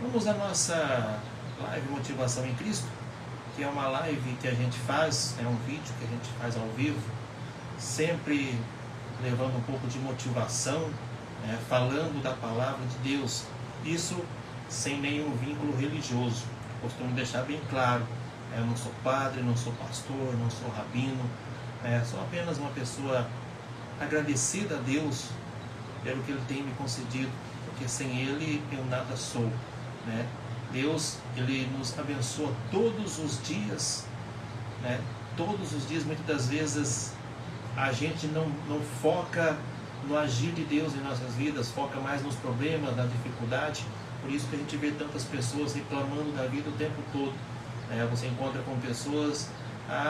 Vamos à nossa live Motivação em Cristo, que é uma live que a gente faz, é um vídeo que a gente faz ao vivo, sempre levando um pouco de motivação, falando da palavra de Deus, isso sem nenhum vínculo religioso. Costumo deixar bem claro, eu não sou padre, não sou pastor, não sou rabino, sou apenas uma pessoa agradecida a Deus pelo que Ele tem me concedido, porque sem Ele eu nada sou. Deus, Ele nos abençoa todos os dias, todos os dias. Muitas das vezes a gente não foca no agir de Deus em nossas vidas, foca mais nos problemas, na dificuldade. Por isso que a gente vê tantas pessoas reclamando da vida o tempo todo. Você encontra com pessoas,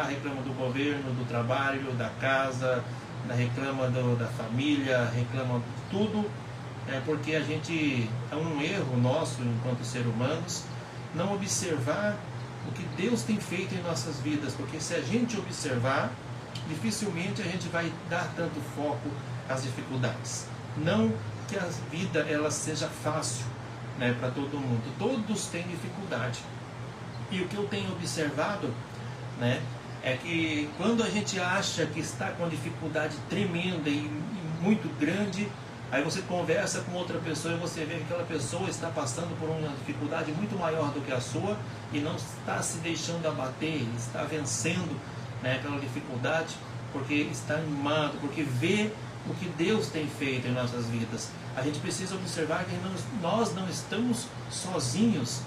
reclamam do governo, do trabalho, da casa, reclama da família, reclama de tudo, porque a gente, é um erro nosso enquanto seres humanos, não observar o que Deus tem feito em nossas vidas, porque se a gente observar, dificilmente a gente vai dar tanto foco às dificuldades. Não que a vida ela seja fácil, para todo mundo, todos têm dificuldade, e o que eu tenho observado, é que quando a gente acha que está com dificuldade tremenda e muito grande, aí você conversa com outra pessoa e você vê que aquela pessoa está passando por uma dificuldade muito maior do que a sua e não está se deixando abater, está vencendo aquela dificuldade, porque está animado, porque vê o que Deus tem feito em nossas vidas. A gente precisa observar que nós não estamos sozinhos,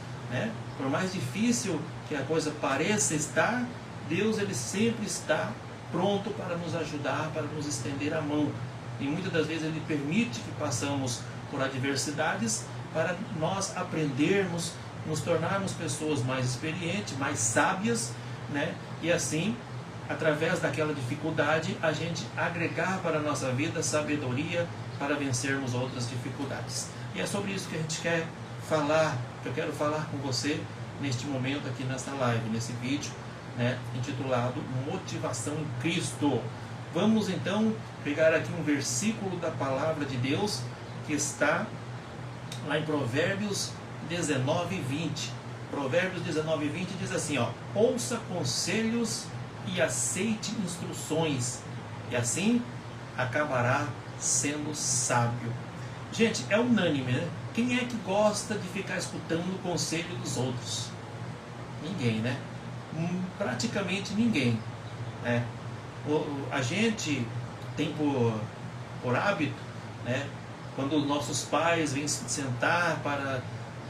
por mais difícil que a coisa pareça estar, Deus ele sempre está pronto para nos ajudar, para nos estender a mão. E muitas das vezes Ele permite que passamos por adversidades para nós aprendermos, nos tornarmos pessoas mais experientes, mais sábias, e assim, através daquela dificuldade, a gente agregar para a nossa vida sabedoria para vencermos outras dificuldades. E é sobre isso que a gente quer falar, que eu quero falar com você neste momento aqui nessa live, nesse vídeo, intitulado Motivação em Cristo. Vamos então pegar aqui um versículo da palavra de Deus que está lá em Provérbios 19:20. Provérbios 19:20 diz assim, ouça conselhos e aceite instruções, e assim acabará sendo sábio. Gente, é unânime, Quem é que gosta de ficar escutando o conselho dos outros? Ninguém, Praticamente ninguém, A gente tem por hábito, quando os nossos pais vêm se sentar para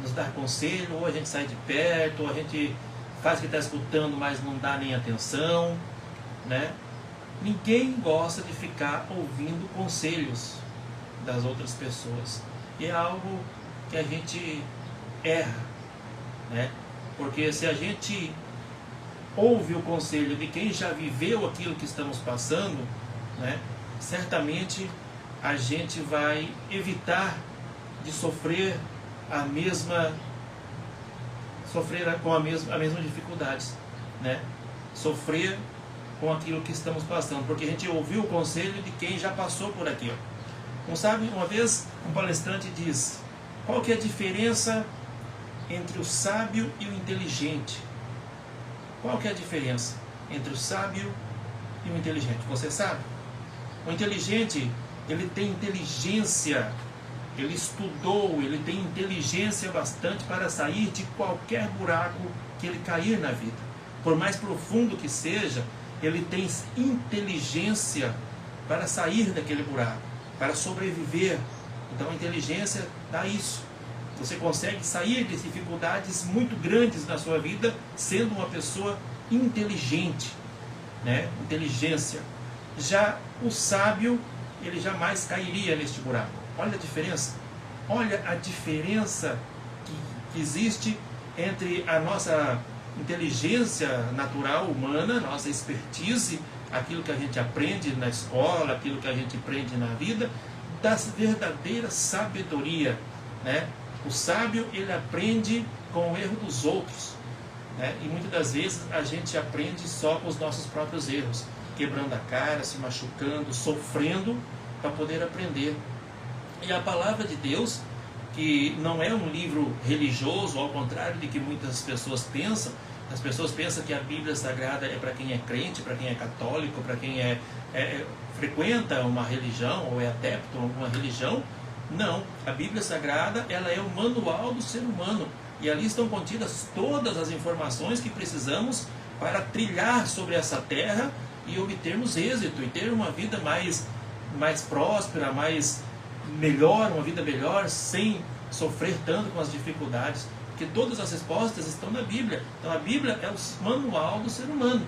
nos dar conselho, ou a gente sai de perto, ou a gente faz que está escutando, mas não dá nem atenção, Ninguém gosta de ficar ouvindo conselhos das outras pessoas. E é algo que a gente erra, Porque se a gente ouve o conselho de quem já viveu aquilo que estamos passando, certamente a gente vai evitar de sofrer com a mesma dificuldade, Sofrer com aquilo que estamos passando, porque a gente ouviu o conselho de quem já passou por aquilo. Não sabe, uma vez um palestrante diz, qual que é a diferença entre o sábio e o inteligente? Qual que é a diferença entre o sábio e o inteligente? Você sabe? O inteligente, ele tem inteligência, ele estudou, ele tem inteligência bastante para sair de qualquer buraco que ele cair na vida. Por mais profundo que seja, ele tem inteligência para sair daquele buraco, para sobreviver. Então a inteligência dá isso. Você consegue sair de dificuldades muito grandes na sua vida sendo uma pessoa inteligente, Inteligência. Já o sábio, ele jamais cairia neste buraco. Olha a diferença. Olha a diferença que existe entre a nossa inteligência natural humana, nossa expertise, aquilo que a gente aprende na escola, aquilo que a gente aprende na vida, da verdadeira sabedoria, O sábio, ele aprende com o erro dos outros, E muitas das vezes a gente aprende só com os nossos próprios erros, quebrando a cara, se machucando, sofrendo para poder aprender. E a palavra de Deus, que não é um livro religioso, ao contrário de que muitas pessoas pensam. As pessoas pensam que a Bíblia Sagrada é para quem é crente, para quem é católico, para quem frequenta uma religião ou é adepto a alguma religião. Não, a Bíblia Sagrada, ela é o manual do ser humano, e ali estão contidas todas as informações que precisamos para trilhar sobre essa terra e obtermos êxito e ter uma vida mais próspera, melhor, uma vida melhor, sem sofrer tanto com as dificuldades, porque todas as respostas estão na Bíblia. Então a Bíblia é o manual do ser humano.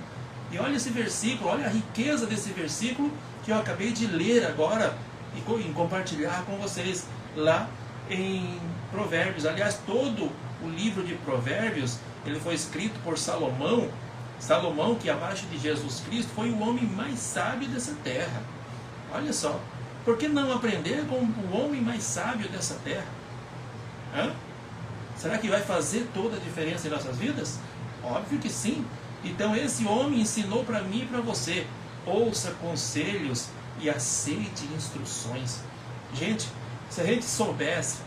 E olha esse versículo, olha a riqueza desse versículo que eu acabei de ler agora e compartilhar com vocês lá em Provérbios. Aliás, todo o livro de Provérbios, ele foi escrito por Salomão. Salomão, que abaixo de Jesus Cristo foi o homem mais sábio dessa terra. Olha só, por que não aprender com o homem mais sábio dessa terra? Hã? Será que vai fazer toda a diferença em nossas vidas? Óbvio que sim. Então esse homem ensinou para mim e para você: ouça conselhos e aceite instruções. Gente, se a gente soubesse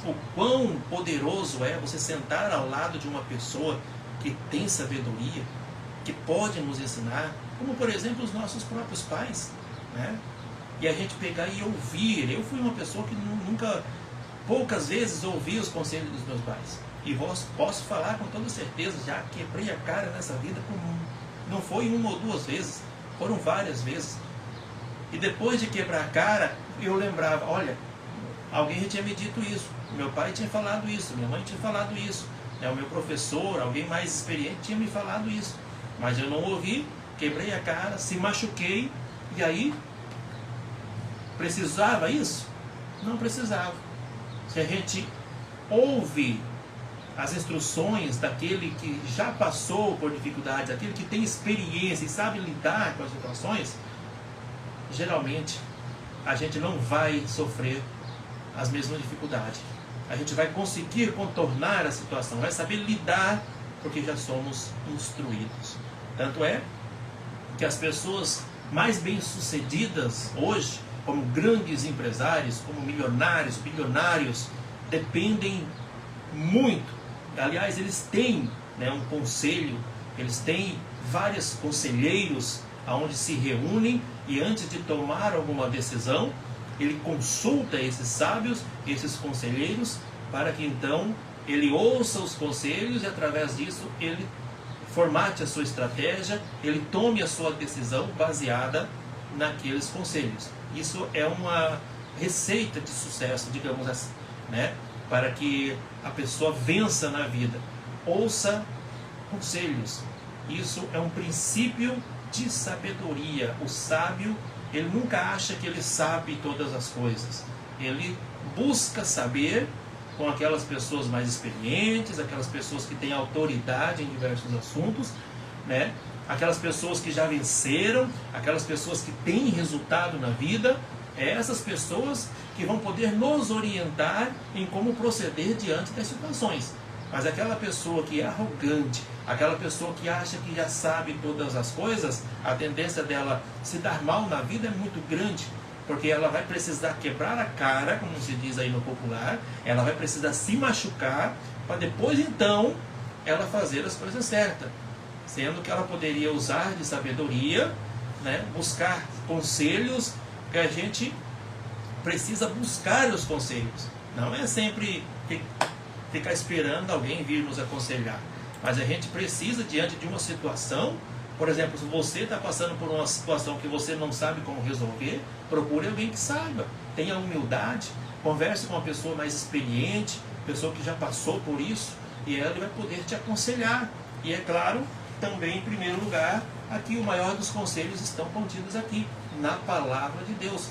o quão poderoso é você sentar ao lado de uma pessoa que tem sabedoria, que pode nos ensinar, como por exemplo os nossos próprios pais, né? E a gente pegar e ouvir. Eu fui uma pessoa que poucas vezes ouvi os conselhos dos meus pais, e posso falar com toda certeza, já quebrei a cara nessa vida, não foi uma ou duas vezes, foram várias vezes. E depois de quebrar a cara, eu lembrava: olha, alguém já tinha me dito isso, meu pai tinha falado isso, minha mãe tinha falado isso, o meu professor, alguém mais experiente tinha me falado isso, mas eu não ouvi, quebrei a cara, se machuquei. E aí, precisava isso? Não precisava. Se a gente ouve as instruções daquele que já passou por dificuldades, aquele que tem experiência e sabe lidar com as situações, geralmente a gente não vai sofrer as mesmas dificuldades. A gente vai conseguir contornar a situação, vai saber lidar, porque já somos instruídos. Tanto é que as pessoas mais bem-sucedidas hoje, como grandes empresários, como milionários, bilionários, dependem muito. Aliás, eles têm um conselho, eles têm vários conselheiros onde se reúnem, e antes de tomar alguma decisão, ele consulta esses sábios, esses conselheiros, para que então ele ouça os conselhos e através disso ele formate a sua estratégia, ele tome a sua decisão baseada naqueles conselhos. Isso é uma receita de sucesso, digamos assim, né? Para que a pessoa vença na vida. Ouça conselhos. Isso é um princípio de sabedoria. O sábio, ele nunca acha que ele sabe todas as coisas. Ele busca saber com aquelas pessoas mais experientes, aquelas pessoas que têm autoridade em diversos assuntos, né? Aquelas pessoas que já venceram, aquelas pessoas que têm resultado na vida. Essas pessoas que vão poder nos orientar em como proceder diante das situações. Mas aquela pessoa que é arrogante, aquela pessoa que acha que já sabe todas as coisas, a tendência dela se dar mal na vida é muito grande, porque ela vai precisar quebrar a cara, como se diz aí no popular, ela vai precisar se machucar, para depois então ela fazer as coisas certas. Sendo que ela poderia usar de sabedoria, né, buscar conselhos, que a gente precisa buscar os conselhos. Não é sempre ficar esperando alguém vir nos aconselhar. Mas a gente precisa, diante de uma situação, por exemplo, se você está passando por uma situação que você não sabe como resolver, procure alguém que saiba, tenha humildade, converse com uma pessoa mais experiente, pessoa que já passou por isso, e ela vai poder te aconselhar. E é claro, também em primeiro lugar, aqui o maior dos conselhos estão contidos aqui, na palavra de Deus,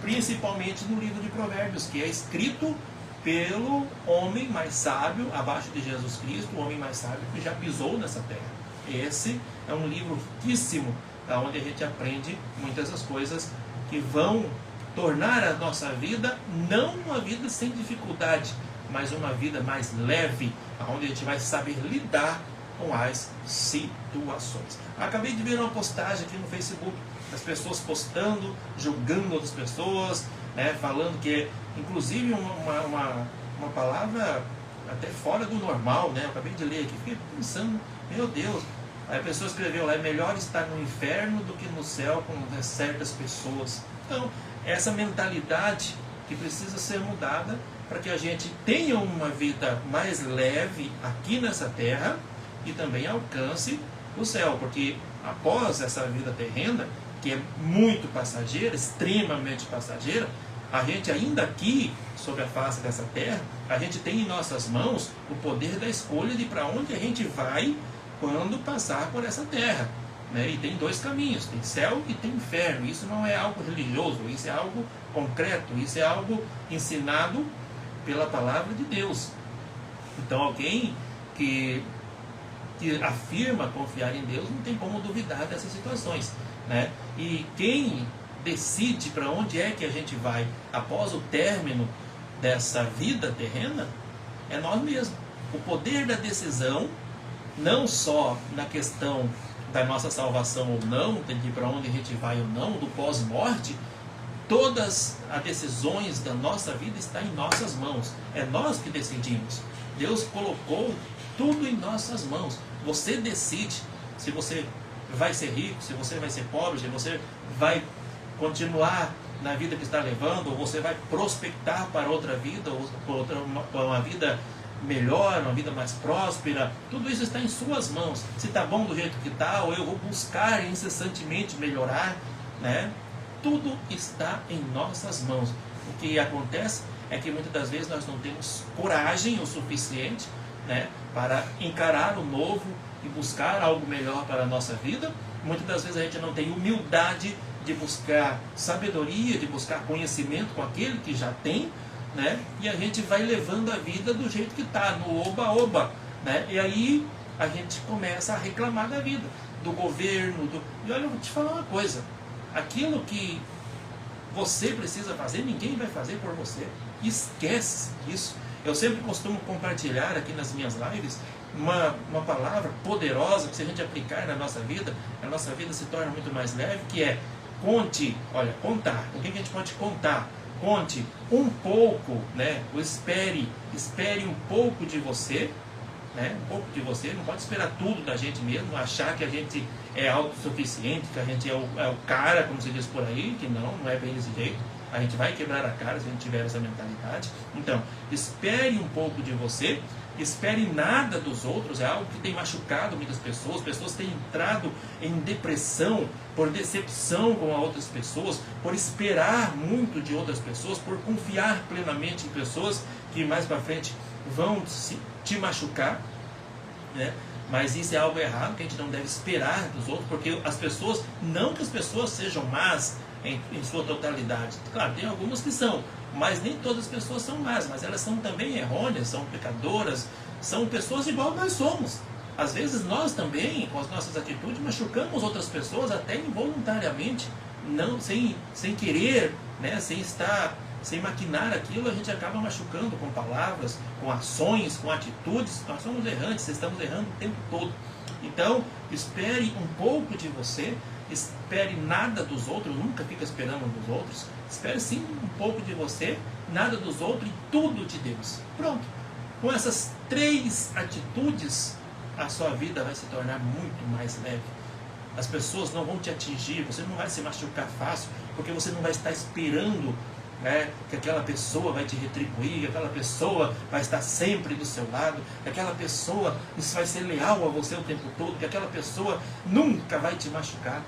principalmente no livro de Provérbios, que é escrito pelo homem mais sábio, abaixo de Jesus Cristo, o homem mais sábio que já pisou nessa terra. Esse é um livro riquíssimo, onde a gente aprende muitas das coisas que vão tornar a nossa vida, não uma vida sem dificuldade, mas uma vida mais leve, onde a gente vai saber lidar com as situações. Acabei de ver uma postagem aqui no Facebook, as pessoas postando, julgando outras pessoas, né, falando que, inclusive, uma palavra até fora do normal, né? Eu acabei de ler aqui, fiquei pensando, meu Deus, aí a pessoa escreveu lá, é melhor estar no inferno do que no céu com certas pessoas. Então, essa mentalidade que precisa ser mudada para que a gente tenha uma vida mais leve aqui nessa terra e também alcance o céu, porque após essa vida terrena, que é muito passageira, extremamente passageira, a gente ainda aqui, sobre a face dessa terra, a gente tem em nossas mãos o poder da escolha de para onde a gente vai quando passar por essa terra, né? E tem dois caminhos, tem céu e tem inferno. Isso não é algo religioso, isso é algo concreto, isso é algo ensinado pela palavra de Deus. Então alguém que afirma confiar em Deus não tem como duvidar dessas situações, né? E quem decide para onde é que a gente vai após o término dessa vida terrena é nós mesmos. O poder da decisão, não só na questão da nossa salvação ou não, de para onde a gente vai ou não, do pós-morte, todas as decisões da nossa vida estão em nossas mãos. É nós que decidimos. Deus colocou tudo em nossas mãos. Você decide se você vai ser rico, se você vai ser pobre, se você vai continuar na vida que está levando, ou você vai prospectar para outra vida, ou para uma vida melhor, uma vida mais próspera. Tudo isso está em suas mãos. Se está bom do jeito que está, ou eu vou buscar incessantemente melhorar, né? Tudo está em nossas mãos. O que acontece é que muitas das vezes nós não temos coragem o suficiente, né, para encarar o novo e buscar algo melhor para a nossa vida. Muitas das vezes a gente não tem humildade de buscar sabedoria, de buscar conhecimento com aquele que já tem, né? E a gente vai levando a vida do jeito que está, no oba-oba, né? E aí a gente começa a reclamar da vida, do governo, E olha, eu vou te falar uma coisa, aquilo que você precisa fazer, ninguém vai fazer por você. Esquece isso. Eu sempre costumo compartilhar aqui nas minhas lives uma palavra poderosa que, se a gente aplicar na nossa vida, a nossa vida se torna muito mais leve, que é conte, olha, contar. O que a gente pode contar? Conte um pouco, né? Ou espere um pouco de você, né? Um pouco de você. Não pode esperar tudo da gente mesmo, achar que a gente é autossuficiente, que a gente é o cara, como se diz por aí, que não é bem desse jeito. A gente vai quebrar a cara se a gente tiver essa mentalidade. Então, espere um pouco de você, espere nada dos outros. É algo que tem machucado muitas pessoas. Pessoas têm entrado em depressão por decepção com outras pessoas, por esperar muito de outras pessoas, por confiar plenamente em pessoas que mais para frente vão te machucar, né? Mas isso é algo errado, que a gente não deve esperar dos outros, porque as pessoas, não que as pessoas sejam más em sua totalidade. Claro, tem algumas que são, mas nem todas as pessoas são más, mas elas são também errôneas, são pecadoras, são pessoas igual nós somos. Às vezes nós também, com as nossas atitudes, machucamos outras pessoas até involuntariamente, não, sem querer, né, sem maquinar aquilo, a gente acaba machucando com palavras, com ações, com atitudes. Nós somos errantes, estamos errando o tempo todo. Então, espere um pouco de você, espere nada dos outros, nunca fica esperando dos outros. Espere sim um pouco de você, nada dos outros e tudo de Deus. Pronto. Com essas 3 atitudes, a sua vida vai se tornar muito mais leve. As pessoas não vão te atingir, você não vai se machucar fácil, porque você não vai estar esperando, né, que aquela pessoa vai te retribuir, que aquela pessoa vai estar sempre do seu lado, que aquela pessoa vai ser leal a você o tempo todo, que aquela pessoa nunca vai te machucar.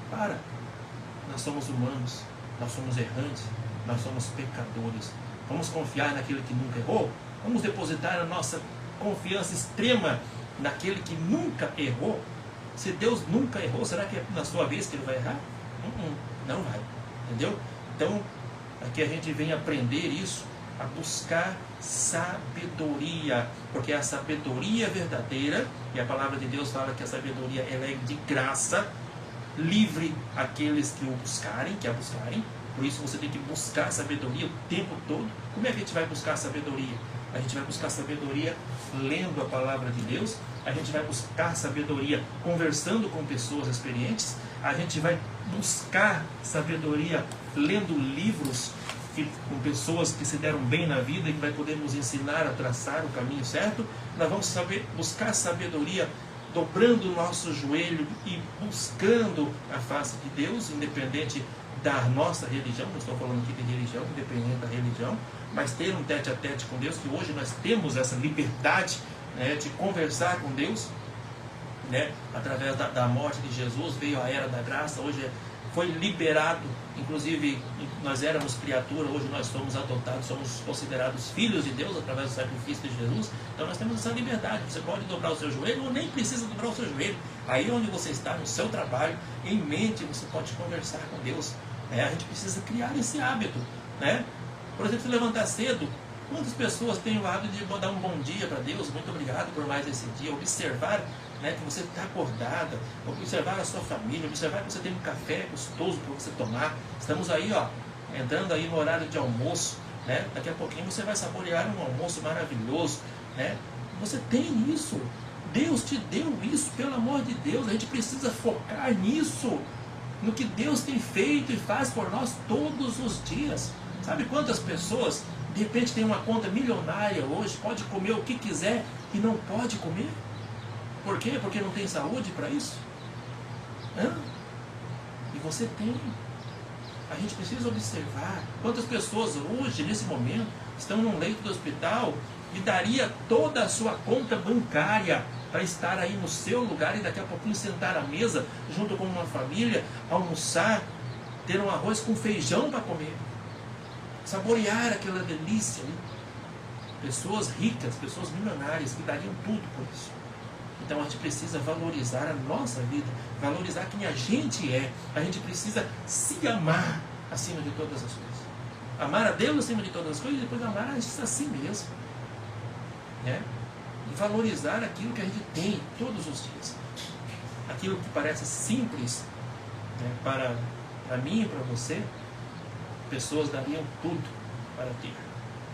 Para. Nós somos humanos, nós somos errantes, nós somos pecadores. Vamos confiar naquele que nunca errou? Vamos depositar a nossa confiança extrema naquele que nunca errou? Se Deus nunca errou, será que é na sua vez que Ele vai errar? Não vai. Entendeu? Então, aqui a gente vem aprender isso, a buscar sabedoria, porque a sabedoria verdadeira, e a palavra de Deus fala que a sabedoria ela é de graça, livre aqueles que o buscarem, que a buscarem. Por isso você tem que buscar sabedoria o tempo todo. Como é que a gente vai buscar sabedoria? A gente vai buscar sabedoria lendo a palavra de Deus, a gente vai buscar sabedoria conversando com pessoas experientes, a gente vai buscar sabedoria lendo livros com pessoas que se deram bem na vida e que vai poder nos ensinar a traçar o caminho certo. Nós vamos buscar sabedoria dobrando o nosso joelho e buscando a face de Deus, independente da nossa religião. Não estou falando aqui de religião, independente da religião, mas ter um tete a tete com Deus, que hoje nós temos essa liberdade, né, de conversar com Deus, né, através da morte de Jesus. Veio a era da graça, hoje foi liberado, inclusive nós éramos criatura, hoje nós somos adotados, somos considerados filhos de Deus através do sacrifício de Jesus. Então nós temos essa liberdade, você pode dobrar o seu joelho ou nem precisa dobrar o seu joelho, aí onde você está, no seu trabalho, em mente, você pode conversar com Deus, né? A gente precisa criar esse hábito, né? Por exemplo, se levantar cedo, quantas pessoas têm o hábito de dar um bom dia para Deus, muito obrigado por mais esse dia, observar, né, que você está acordada, observar a sua família, observar que você tem um café gostoso para você tomar. Estamos aí, ó, entrando aí no horário de almoço, né? Daqui a pouquinho você vai saborear um almoço maravilhoso, né? Você tem isso, Deus te deu isso, pelo amor de Deus. A gente precisa focar nisso, no que Deus tem feito e faz por nós todos os dias. Sabe quantas pessoas de repente tem uma conta milionária hoje, pode comer o que quiser e não pode comer? Por quê? Porque não tem saúde para isso? E você tem. A gente precisa observar quantas pessoas hoje, nesse momento, estão num leito do hospital e daria toda a sua conta bancária para estar aí no seu lugar e daqui a pouquinho sentar à mesa junto com uma família, almoçar, ter um arroz com feijão para comer, saborear aquela delícia, né? Pessoas ricas, pessoas milionárias que dariam tudo por isso. Então a gente precisa valorizar a nossa vida, valorizar quem a gente é. A gente precisa se amar acima de todas as coisas. Amar a Deus acima de todas as coisas e depois amar a si mesmo, né? E valorizar aquilo que a gente tem todos os dias. Aquilo que parece simples, né, para mim e para você, pessoas dariam tudo para ter.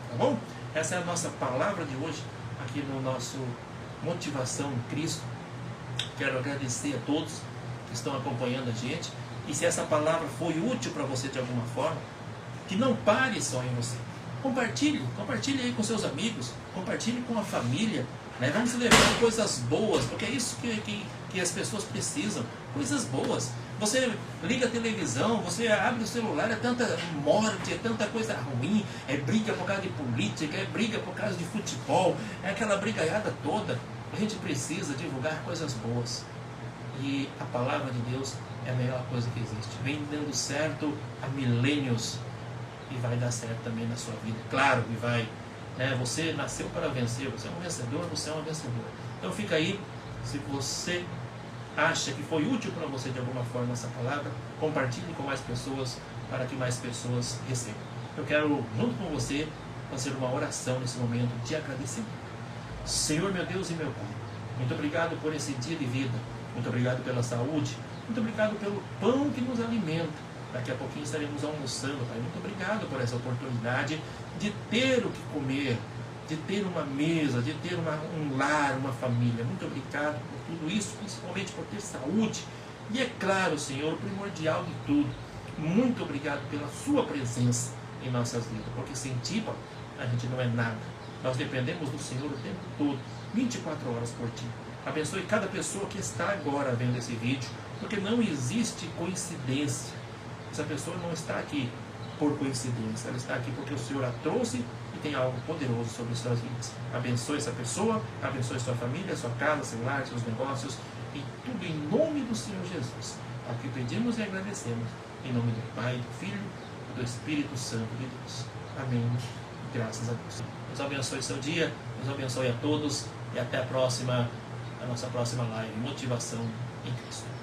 Tá bom? Essa é a nossa palavra de hoje, aqui no nosso Motivação em Cristo. Quero agradecer a todos que estão acompanhando a gente. E se essa palavra foi útil para você de alguma forma, que não pare só em você. Compartilhe aí com seus amigos, compartilhe com a família, né? Vamos levar coisas boas, porque é isso que as pessoas precisam, coisas boas. Você liga a televisão, você abre o celular, é tanta morte, é tanta coisa ruim, é briga por causa de política, é briga por causa de futebol, é aquela brigaiada toda. A gente precisa divulgar coisas boas. E a palavra de Deus é a melhor coisa que existe. Vem dando certo há milênios e vai dar certo também na sua vida. Claro que vai, né? Você nasceu para vencer, você é um vencedor, você é uma vencedora. Então fica aí, se você acha que foi útil para você de alguma forma essa palavra, compartilhe com mais pessoas para que mais pessoas recebam. Eu quero, junto com você, fazer uma oração nesse momento de agradecimento. Senhor, meu Deus e meu Pai, muito obrigado por esse dia de vida, muito obrigado pela saúde, muito obrigado pelo pão que nos alimenta. Daqui a pouquinho estaremos almoçando, Pai. Muito obrigado por essa oportunidade de ter o que comer, de ter uma mesa, de ter um lar, uma família. Muito obrigado por tudo isso, principalmente por ter saúde. E é claro, Senhor, o primordial de tudo, muito obrigado pela sua presença em nossas vidas, porque sem Ti, Pai, a gente não é nada. Nós dependemos do Senhor o tempo todo, 24 horas por Ti. Abençoe cada pessoa que está agora vendo esse vídeo, porque não existe coincidência. Essa pessoa não está aqui por coincidência, ela está aqui porque o Senhor a trouxe e tem algo poderoso sobre suas vidas. Abençoe essa pessoa, abençoe sua família, sua casa, seu lar, seus negócios e tudo em nome do Senhor Jesus. Aqui pedimos e agradecemos em nome do Pai, do Filho e do Espírito Santo de Deus. Amém. Graças a Deus. Deus abençoe seu dia, Deus abençoe a todos e até a nossa próxima live, Motivação em Cristo.